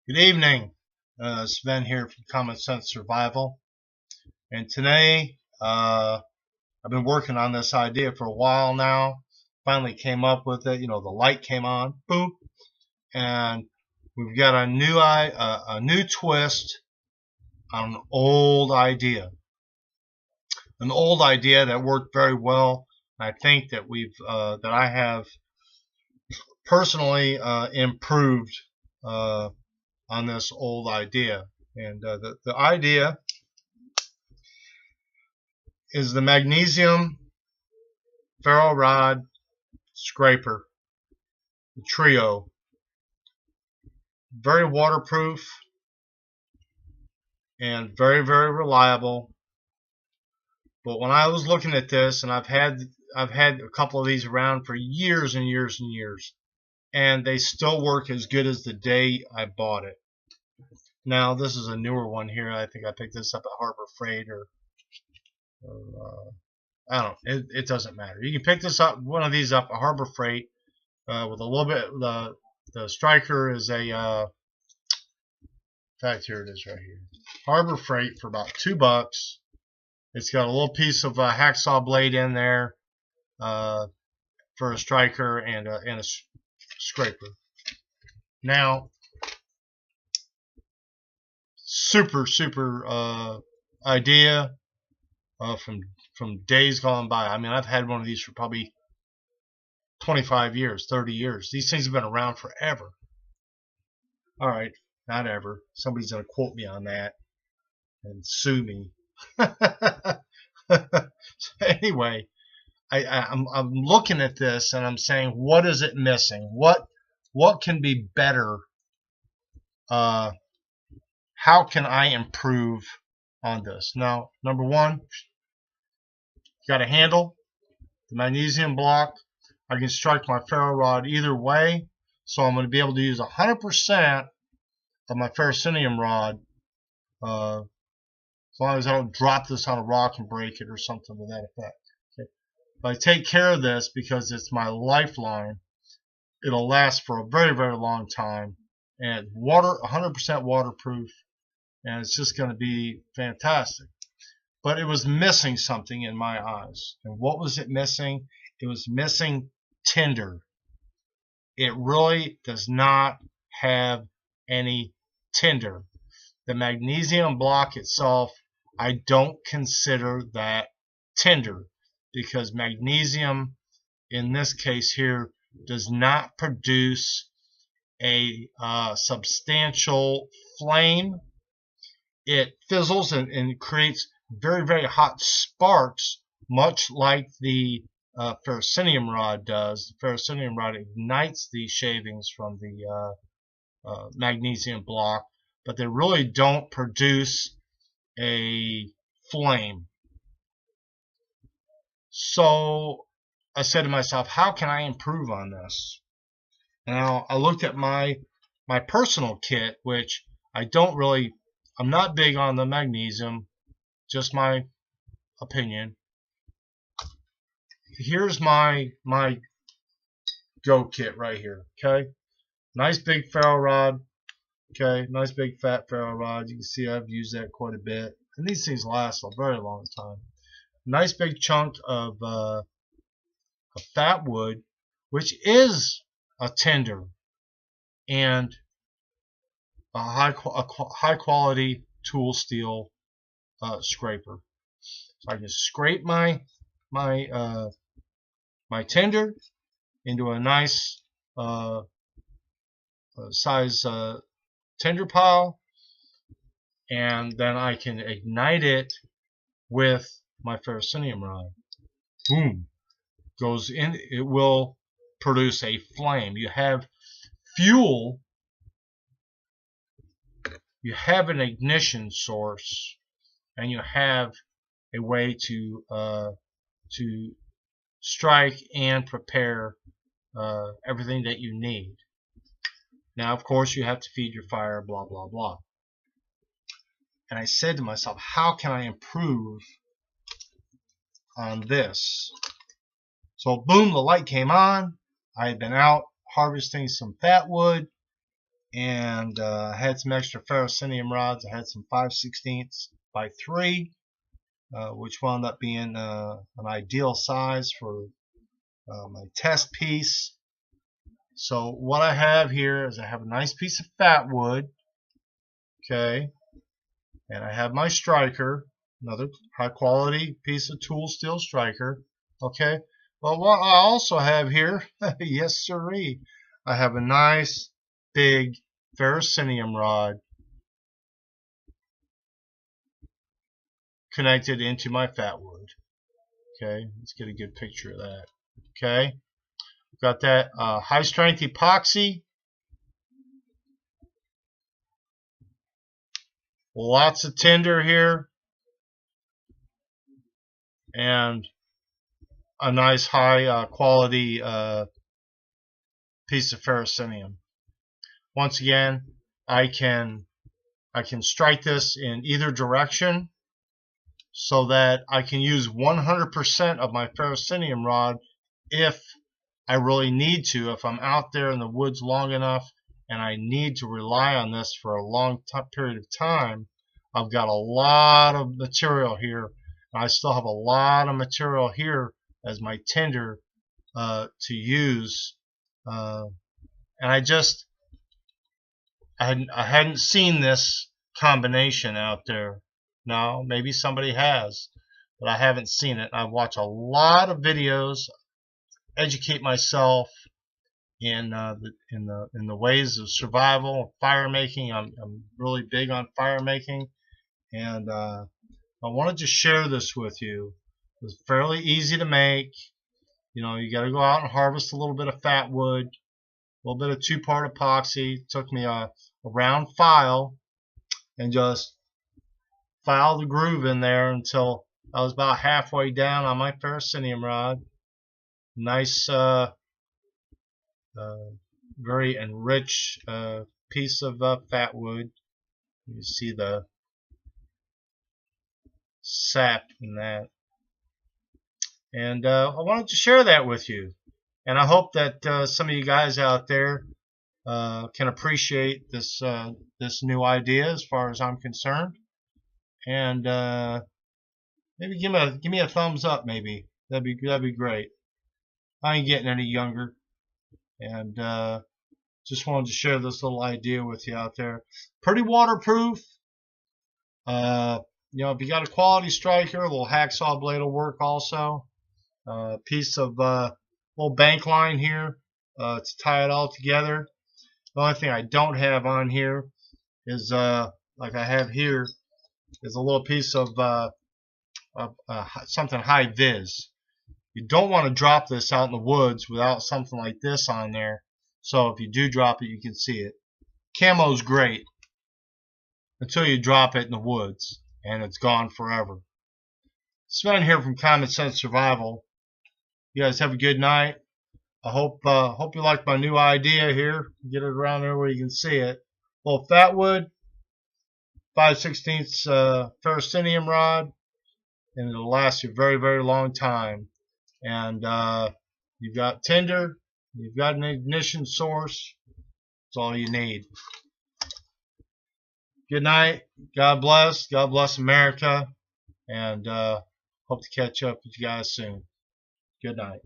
Good evening. Sven here from Common Sense Survival. And today, I've been working on this idea for a while now. Finally came up with it. The light came on, boop, and we've got a new twist on an old idea. An old idea that worked very well. I think that I have personally improved on this old idea. And the idea is the magnesium ferro rod scraper, the trio. Very waterproof and very, very reliable. But when I was looking at this, and I've had a couple of these around for years and years and years, and they still work as good as the day I bought it. Now this is a newer one here. I think I picked this up at Harbor Freight or I don't know. It doesn't matter. You can pick one of these up at Harbor Freight with a little bit. The striker is a. In fact, here it is right here. Harbor Freight for about $2. It's got a little piece of a hacksaw blade in there for a striker and a scraper. Now, super idea from days gone by. I mean, I've had one of these for probably 25 years, 30 years. These things have been around forever. All right, not ever. Somebody's going to quote me on that and sue me. So anyway, I'm looking at this and I'm saying, what is it missing? What can be better? How can I improve on this? Now, number one, got a handle, the magnesium block. I can strike my ferro rod either way, so I'm going to be able to use 100% of my ferrocenium rod, as long as I don't drop this on a rock and break it or something to that effect. Okay. If I take care of this, because it's my lifeline, it'll last for a very, very long time, and 100% waterproof, and it's just going to be fantastic. But it was missing something in my eyes. And what was it missing? It was missing tinder. It really does not have any tinder. The magnesium block itself, I don't consider that tinder, because magnesium, in this case here, does not produce a substantial flame. It fizzles and creates very, very hot sparks, much like the ferrocenium rod does. The ferrocenium rod ignites the shavings from the magnesium block, but they really don't produce a flame. So I said to myself, how can I improve on this? Now I looked at my personal kit, which I'm not big on the magnesium, just my opinion. Here's my go kit right here. Okay, nice big ferro rod. Okay, nice big fat ferro rod. You can see I've used that quite a bit, and these things last a very long time. Nice big chunk of fatwood, which is a tinder, and a high quality tool steel scraper. So I can scrape my tinder into a nice size tinder pile, and then I can ignite it with my ferrocenium rod. Boom, goes in. It will produce a flame. You have fuel. You have an ignition source, and you have a way to strike and prepare everything that you need. Now, of course, you have to feed your fire, blah, blah, blah. And I said to myself, how can I improve on this? So, boom, the light came on. I had been out harvesting some fatwood, and I had some extra ferrocenium rods. I had some 5/16 by 3, which wound up being an ideal size for my test piece. So what I have here is I have a nice piece of fat wood, okay, and I have my striker, another high quality piece of tool steel striker, okay. But what I also have here, yes sirree, I have a nice big ferrocenium rod connected into my fat wood. Okay, let's get a good picture of that. Okay, got that high strength epoxy, lots of tinder here, and a nice high quality piece of ferrocenium. Once again, I can strike this in either direction so that I can use 100% of my ferrocenium rod if I really need to. If I'm out there in the woods long enough and I need to rely on this for a long period of time, I've got a lot of material here. I still have a lot of material here as my tinder to use, and I hadn't seen this combination out there. Now maybe somebody has, but I haven't seen it. I've watched a lot of videos, educate myself in the ways of survival, fire making. I'm really big on fire making, and I wanted to share this with you. It's fairly easy to make. You know, you got to go out and harvest a little bit of fat wood, a little bit of 2-part epoxy. It took me a round file and just file the groove in there until I was about halfway down on my ferrocenium rod. Nice, very enriched piece of fat wood. You see the sap in that. And I wanted to share that with you. And I hope that some of you guys out there can appreciate this this new idea as far as I'm concerned. And maybe give me a thumbs up. Maybe that'd be great. I ain't getting any younger, and just wanted to share this little idea with you out there. Pretty waterproof. You know, if you got a quality striker, a little hacksaw blade will work also. Piece of little bank line here to tie it all together. The only thing I don't have on here is like I have here is a little piece of something high vis. You don't want to drop this out in the woods without something like this on there. So if you do drop it, you can see it. Camo's great until you drop it in the woods and it's gone forever. Sven here from Common Sense Survival. You guys have a good night. I hope you like my new idea here. Get it around there where you can see it. A little fat wood, 5/16 ferrocenium rod, and it'll last you a very, very long time. And you've got tinder, you've got an ignition source. That's all you need. Good night. God bless. God bless America. And hope to catch up with you guys soon. Good night.